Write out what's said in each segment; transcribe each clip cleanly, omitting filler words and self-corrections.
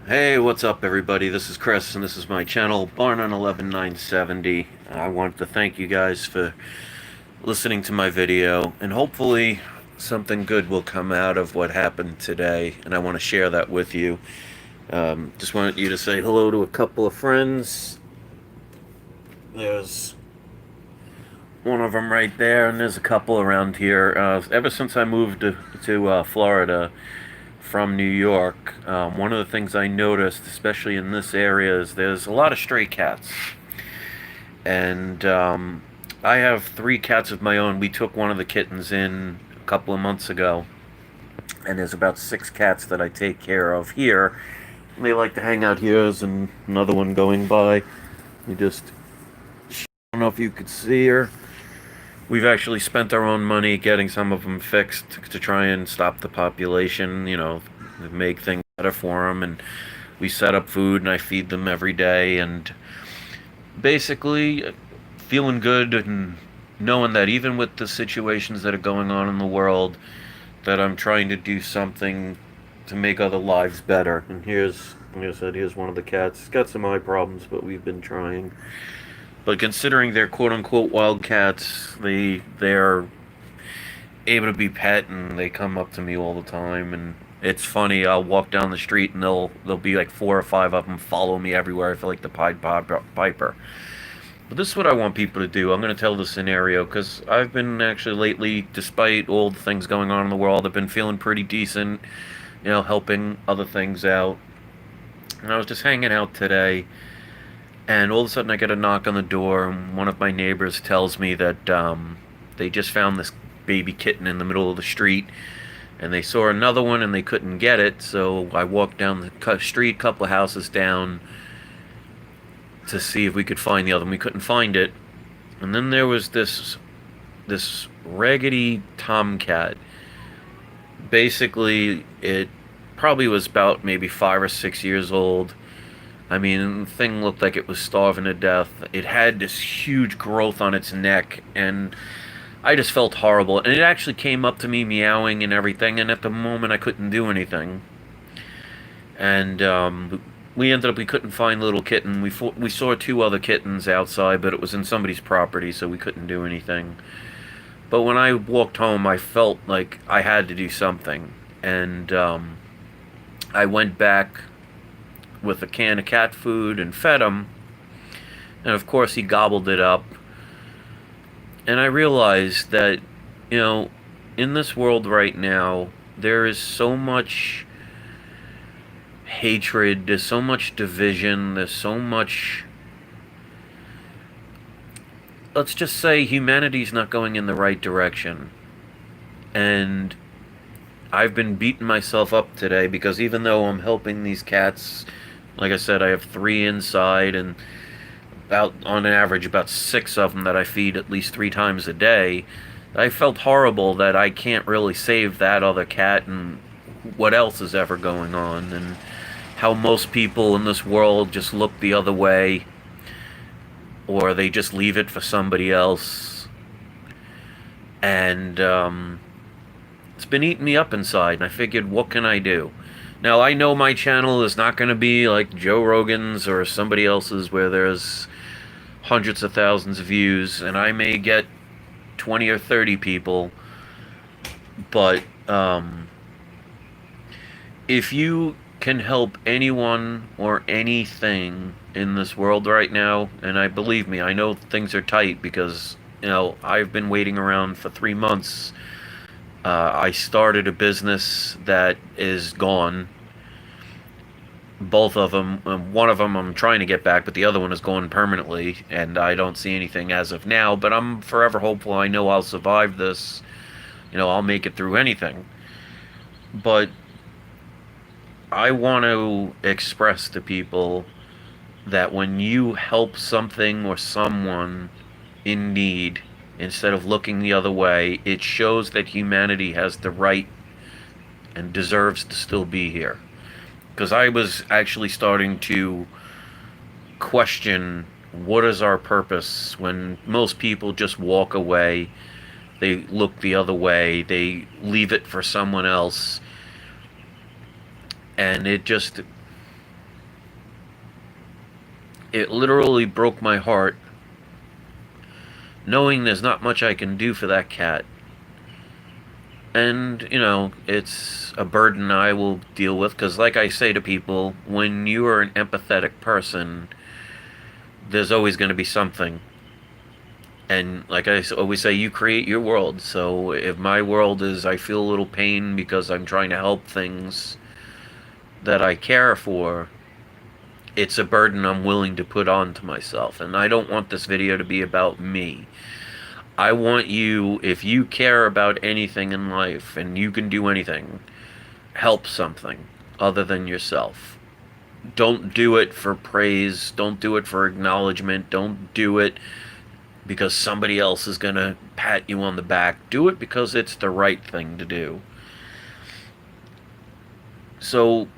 Hey, what's up, everybody? This is Chris, and this is my channel, Barn on 11970. I want to thank you guys for listening to my video, and hopefully something good will come out of what happened today, and I want to share that with you. Just wanted you to say hello to a couple of friends. There's one of them right there, and there's a couple around here. Ever since I moved to Florida from New York, one of the things I noticed, especially in this area, is there's a lot of stray cats. And I have three cats of my own. We took one of the kittens in a couple of months ago, and there's about six cats that I take care of here. They like to hang out here. There's another one going by. You just, I don't know if you could see her. We've actually spent our own money getting some of them fixed to try and stop the population, make things better for them. And we set up food and I feed them every day. And basically, feeling good and knowing that even with the situations that are going on in the world, that I'm trying to do something to make other lives better. And here's, like I said, here's one of the cats. It's got some eye problems, but we've been trying. But considering they're quote unquote wild cats, they're able to be pet and they come up to me all the time. And it's funny. I'll walk down the street and there'll be like four or five of them follow me everywhere. I feel like the Pied Piper. But this is what I want people to do. I'm going to tell the scenario because I've been actually lately, despite all the things going on in the world, I've been feeling pretty decent. Helping other things out. And I was just hanging out today, and all of a sudden I get a knock on the door, and one of my neighbors tells me that they just found this baby kitten in the middle of the street, and they saw another one and they couldn't get it, so I walked down the street, couple of houses down, to see if we could find the other one. We couldn't find it, and then there was this raggedy tomcat. Basically, it probably was about maybe 5 or 6 years old. I mean, the thing looked like it was starving to death. It had this huge growth on its neck, and I just felt horrible. And it actually came up to me meowing and everything, and at the moment I couldn't do anything. And we couldn't find the little kitten. We saw two other kittens outside, but it was in somebody's property, so we couldn't do anything. But when I walked home, I felt like I had to do something. And I went back with a can of cat food and fed him. And of course, he gobbled it up. And I realized that, you know, in this world right now, there is so much hatred, there's so much division, there's so much. Let's just say humanity's not going in the right direction. And I've been beating myself up today because even though I'm helping these cats, like I said, I have three inside and about on average about six of them that I feed at least 3 times a day. I felt horrible that I can't really save that other cat and what else is ever going on, and how most people in this world just look the other way or they just leave it for somebody else. And it's been eating me up inside, and I figured, what can I do? Now, I know my channel is not going to be like Joe Rogan's or somebody else's where there's hundreds of thousands of views, and I may get 20 or 30 people, but if you can help anyone or anything in this world right now, and I believe me, I know things are tight because, I've been waiting around for 3 months. I started a business that is gone. Both of them, one of them I'm trying to get back, but the other one is gone permanently, and I don't see anything as of now. But I'm forever hopeful. I know I'll survive this. I'll make it through anything. But I want to express to people that when you help something or someone in need, instead of looking the other way, it shows that humanity has the right and deserves to still be here. Because I was actually starting to question what is our purpose when most people just walk away, they look the other way, they leave it for someone else, and it just It literally broke my heart knowing there's not much I can do for that cat. And, it's a burden I will deal with because, like I say to people, when you are an empathetic person, there's always going to be something. And like I always say, you create your world. So if my world is I feel a little pain because I'm trying to help things that I care for, it's a burden I'm willing to put on to myself. And I don't want this video to be about me. I want you, if you care about anything in life and you can do anything, help something other than yourself. Don't do it for praise. Don't do it for acknowledgement. Don't do it because somebody else is going to pat you on the back. Do it because it's the right thing to do. So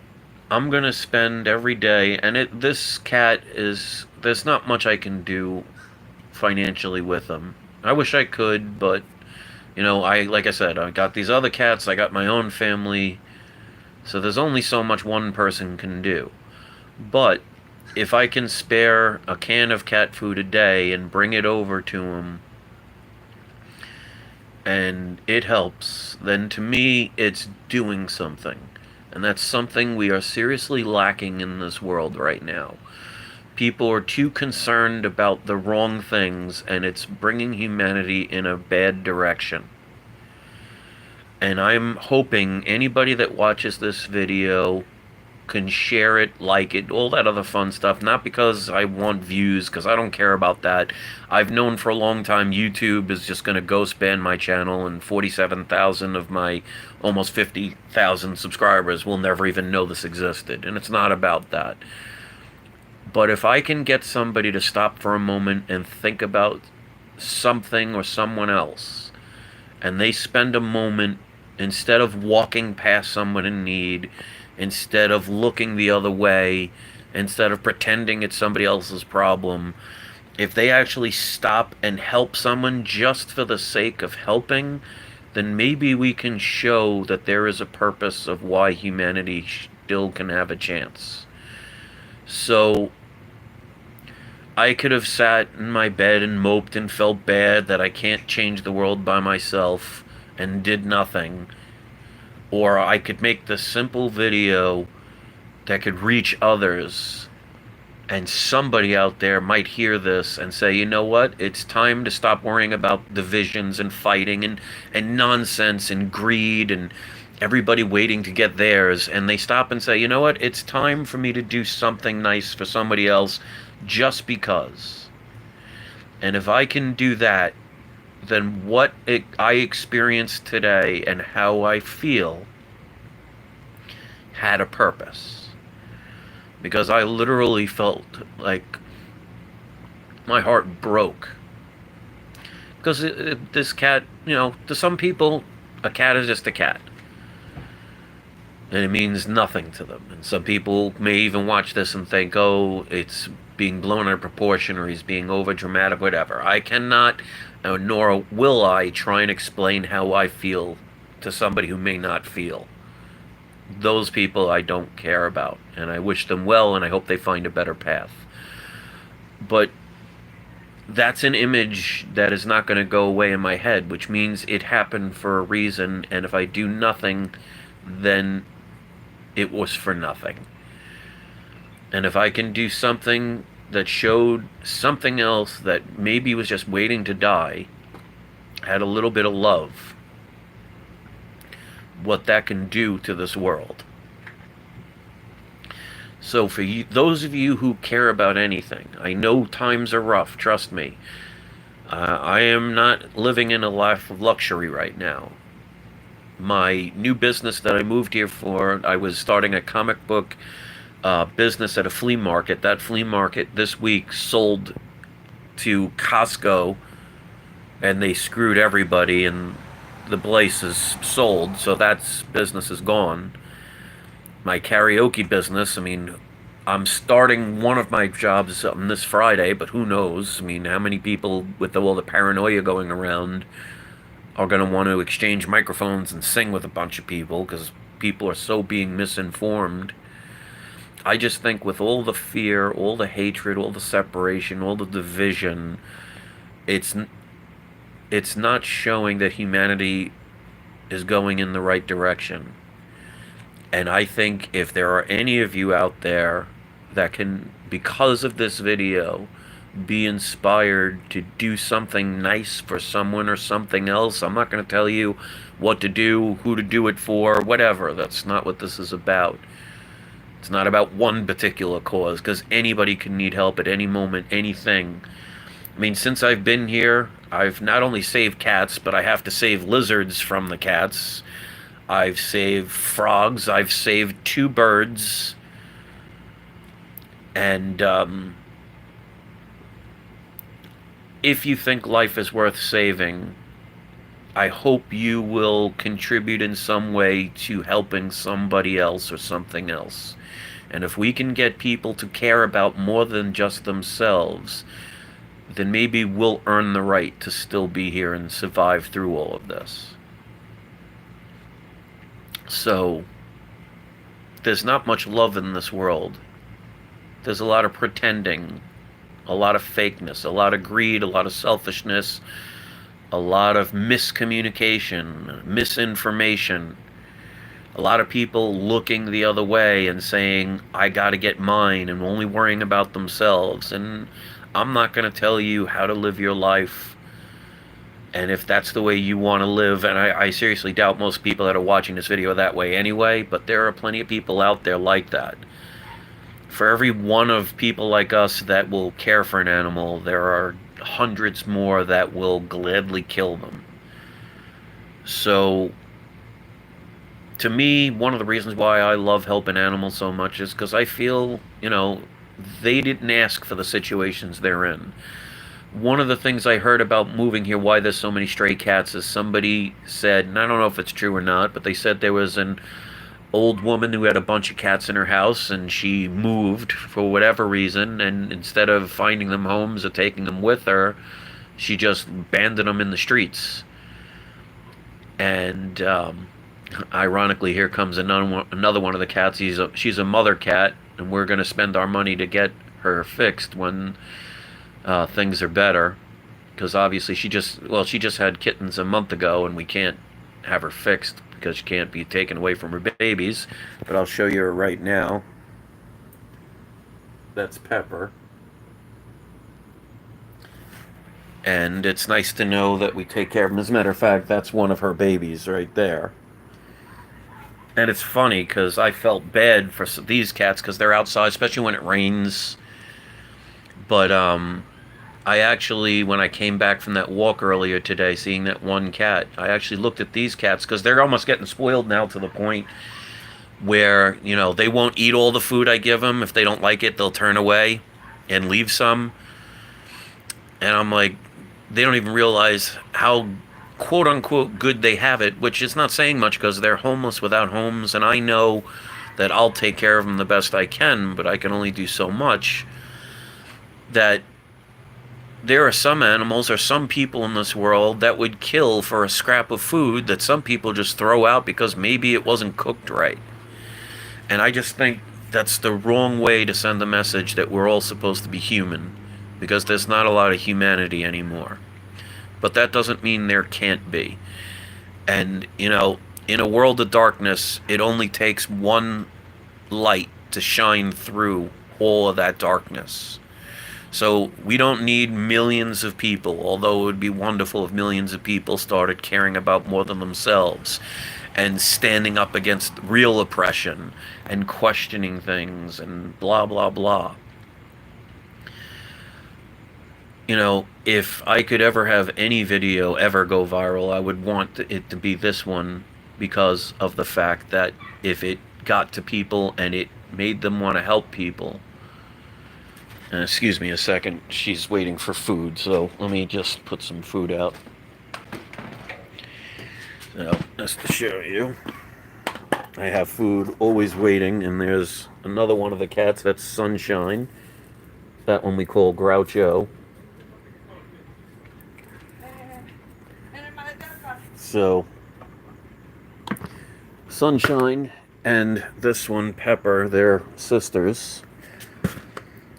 I'm going to spend every day, and this cat is, there's not much I can do financially with him. I wish I could, but like I said, I got these other cats, I got my own family, so there's only so much one person can do. But if I can spare a can of cat food a day and bring it over to him, and it helps, then to me it's doing something. And that's something we are seriously lacking in this world right now. People are too concerned about the wrong things, and it's bringing humanity in a bad direction. And I'm hoping anybody that watches this video can share it, like it, all that other fun stuff. Not because I want views, because I don't care about that. I've known for a long time YouTube is just going to ghost ban my channel, and 47,000 of my almost 50,000 subscribers will never even know this existed. And it's not about that. But if I can get somebody to stop for a moment and think about something or someone else, and they spend a moment, instead of walking past someone in need, instead of looking the other way, instead of pretending it's somebody else's problem, if they actually stop and help someone just for the sake of helping, then maybe we can show that there is a purpose of why humanity still can have a chance. So I could have sat in my bed and moped and felt bad that I can't change the world by myself and did nothing. Or I could make the simple video that could reach others, and somebody out there might hear this and say, you know what, it's time to stop worrying about divisions and fighting and nonsense and greed and everybody waiting to get theirs, and they stop and say, you know what, it's time for me to do something nice for somebody else just because. And if I can do that, then what I experienced today and how I feel had a purpose. Because I literally felt like my heart broke. Because this cat, to some people, a cat is just a cat. And it means nothing to them. And some people may even watch this and think, oh, it's being blown out of proportion, or he's being over dramatic, whatever. I cannot, nor will I, try and explain how I feel to somebody who may not feel. Those people I don't care about, and I wish them well, and I hope they find a better path. But that's an image that is not going to go away in my head, which means it happened for a reason, and if I do nothing, then it was for nothing. And if I can do something that showed something else that maybe was just waiting to die, had a little bit of love, what that can do to this world. So for you, those of you who care about anything, I know times are rough, trust me. I am not living in a life of luxury right now. My new business that I moved here for, I was starting a comic book business at a flea market. That flea market this week sold to Costco, and they screwed everybody, and the place is sold, so that business is gone. My karaoke business, I'm starting one of my jobs on this Friday, but who knows? How many people with all the paranoia going around are going to want to exchange microphones and sing with a bunch of people, because people are so being misinformed. I just think with all the fear, all the hatred, all the separation, all the division, it's it's not showing that humanity is going in the right direction. And I think if there are any of you out there that can, because of this video, be inspired to do something nice for someone or something else, I'm not going to tell you what to do, who to do it for, whatever. That's not what this is about. It's not about one particular cause, because anybody can need help at any moment, anything. I mean, since I've been here, I've not only saved cats, but I have to save lizards from the cats. I've saved frogs. I've saved 2 birds. And if you think life is worth saving, I hope you will contribute in some way to helping somebody else or something else. And if we can get people to care about more than just themselves, then maybe we'll earn the right to still be here and survive through all of this. So, there's not much love in this world. There's a lot of pretending, a lot of fakeness, a lot of greed, a lot of selfishness, a lot of miscommunication, misinformation, a lot of people looking the other way and saying, I gotta get mine, and only worrying about themselves. And I'm not gonna tell you how to live your life, and if that's the way you want to live, and I seriously doubt most people that are watching this video are that way anyway, but there are plenty of people out there like that. For every one of people like us that will care for an animal, there are hundreds more that will gladly kill them. So, to me, one of the reasons why I love helping animals so much is because I feel, they didn't ask for the situations they're in. One of the things I heard about moving here, why there's so many stray cats, is somebody said, and I don't know if it's true or not, but they said there was an old woman who had a bunch of cats in her house, and she moved for whatever reason, and instead of finding them homes or taking them with her, she just abandoned them in the streets. And ironically, here comes another one of the cats. She's a mother cat, and we're going to spend our money to get her fixed when things are better, because obviously she just had kittens a month ago, and we can't have her fixed because she can't be taken away from her babies. But I'll show you her right now. That's Pepper. And it's nice to know that we take care of them. As a matter of fact, that's one of her babies right there. And it's funny because I felt bad for these cats because they're outside, especially when it rains. But I actually, when I came back from that walk earlier today, seeing that one cat, I actually looked at these cats because they're almost getting spoiled now to the point where, they won't eat all the food I give them. If they don't like it, they'll turn away and leave some. And I'm like, they don't even realize how quote-unquote good they have it, which is not saying much because they're homeless without homes, and I know that I'll take care of them the best I can, but I can only do so much. That there are some animals or some people in this world that would kill for a scrap of food that some people just throw out because maybe it wasn't cooked right. And I just think that's the wrong way to send the message that we're all supposed to be human, because there's not a lot of humanity anymore. But that doesn't mean there can't be. And, in a world of darkness, it only takes one light to shine through all of that darkness. So we don't need millions of people, although it would be wonderful if millions of people started caring about more than themselves and standing up against real oppression and questioning things and blah, blah, blah. If I could ever have any video ever go viral, I would want it to be this one, because of the fact that if it got to people and it made them want to help people. Excuse me a second, she's waiting for food, so let me just put some food out. So, just to show you, I have food always waiting, and there's another one of the cats, that's Sunshine. That one we call Groucho. So, Sunshine and this one, Pepper, they're sisters.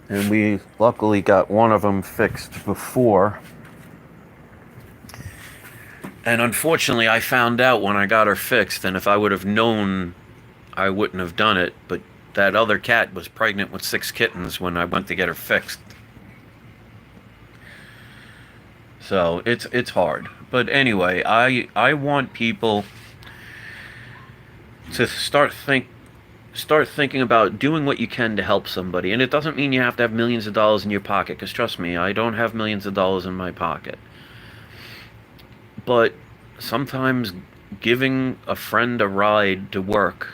And we luckily got one of them fixed before. And unfortunately, I found out when I got her fixed, and if I would have known, I wouldn't have done it. But that other cat was pregnant with 6 kittens when I went to get her fixed. So it's hard. But anyway, I want people to start thinking about doing what you can to help somebody. And it doesn't mean you have to have millions of dollars in your pocket, because trust me, I don't have millions of dollars in my pocket. But sometimes giving a friend a ride to work,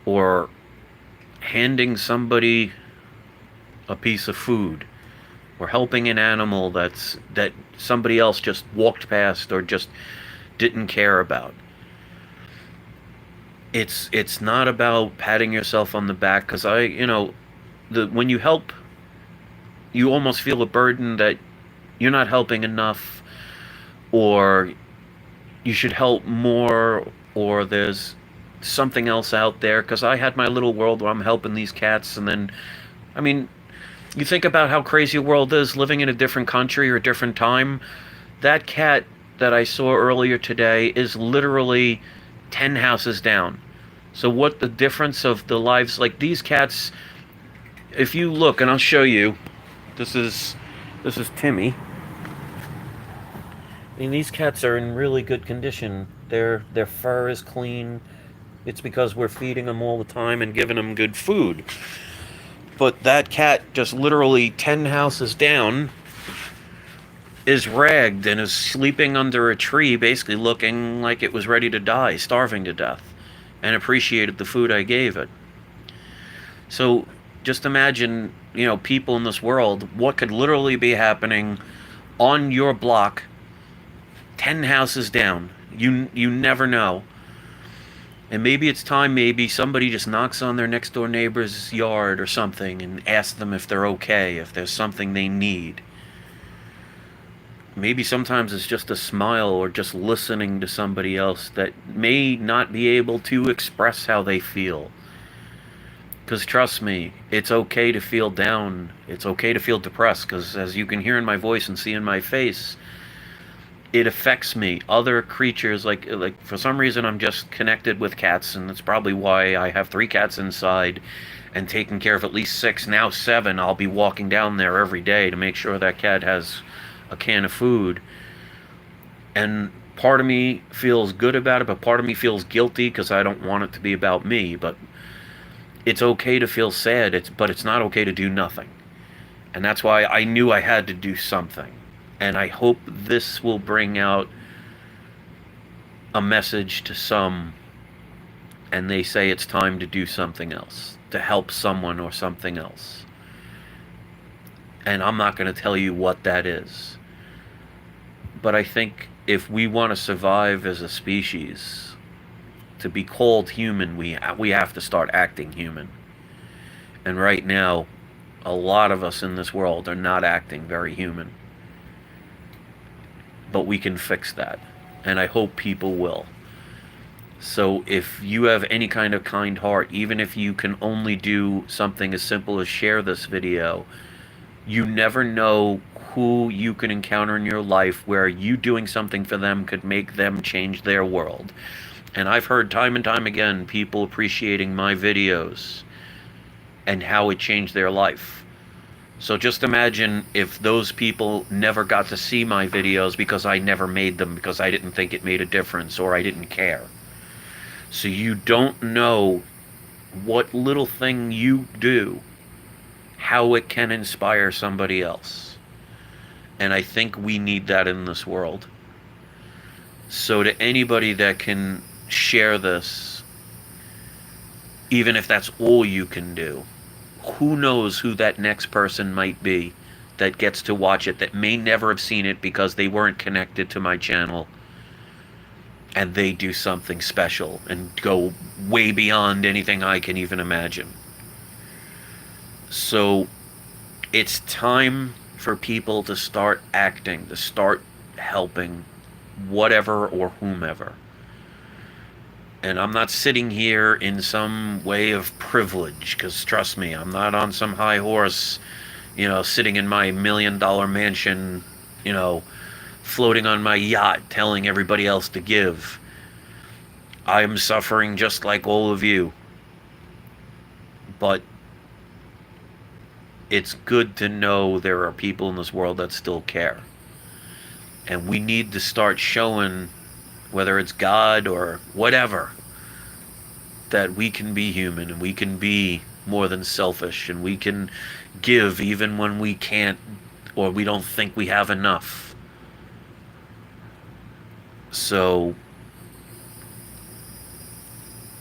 or handing somebody a piece of food, or helping an animal that somebody else just walked past or just didn't care about. It's not about patting yourself on the back, because when you help, you almost feel a burden that you're not helping enough, or you should help more, or there's something else out there. Because I had my little world where I'm helping these cats, and then, I mean, you think about how crazy a world is living in a different country or a different time. That cat that I saw earlier today is literally 10 houses down. So what the difference of the lives, like these cats, if you look, and I'll show you, this is Timmy. I mean, these cats are in really good condition. Their fur is clean. It's because we're feeding them all the time and giving them good food. But that cat, just literally 10 houses down, is ragged and is sleeping under a tree, basically looking like it was ready to die, starving to death, and appreciated the food I gave it. So just imagine, people in this world, what could literally be happening on your block, 10 houses down. You never know. And maybe it's time, maybe somebody just knocks on their next door neighbor's yard or something and asks them if they're okay, if there's something they need. Maybe sometimes it's just a smile, or just listening to somebody else that may not be able to express how they feel. Because trust me, it's okay to feel down. It's okay to feel depressed, because as you can hear in my voice and see in my face, it affects me. Other creatures, like for some reason, I'm just connected with cats, and that's probably why I have 3 cats inside and taking care of at least 6, now 7. I'll be walking down there every day to make sure that cat has a can of food. And part of me feels good about it, but part of me feels guilty, because I don't want it to be about me. But it's okay to feel sad, but it's not okay to do nothing. And that's why I knew I had to do something. And I hope this will bring out a message to some, and they say it's time to do something else, to help someone or something else. And I'm not going to tell you what that is. But I think if we want to survive as a species, to be called human, we have to start acting human. And right now, a lot of us in this world are not acting very human. But we can fix that, and I hope people will. So if you have any kind of kind heart, even if you can only do something as simple as share this video, you never know who you can encounter in your life where you doing something for them could make them change their world. And I've heard time and time again people appreciating my videos and how it changed their life. So just imagine if those people never got to see my videos because I never made them, because I didn't think it made a difference, or I didn't care. So you don't know what little thing you do, how it can inspire somebody else. And I think we need that in this world. So to anybody that can share this, even if that's all you can do, who knows who that next person might be that gets to watch it, that may never have seen it because they weren't connected to my channel, and they do something special and go way beyond anything I can even imagine. So it's time for people to start acting, to start helping whatever or whomever. And I'm not sitting here in some way of privilege, because trust me, I'm not on some high horse, sitting in my $1 million mansion, you know, floating on my yacht telling everybody else to give. I'm suffering just like all of you. But it's good to know there are people in this world that still care. And we need to start showing, whether it's God or whatever, that we can be human and we can be more than selfish and we can give even when we can't or we don't think we have enough. So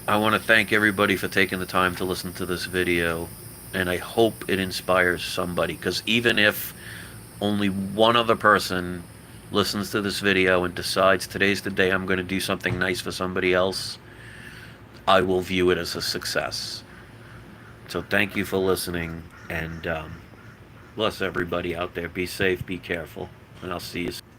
I want to thank everybody for taking the time to listen to this video, and I hope it inspires somebody, because even if only one other person listens to this video and decides today's the day I'm going to do something nice for somebody else, I will view it as a success. So thank you for listening, and bless everybody out there. Be safe, be careful, and I'll see you soon.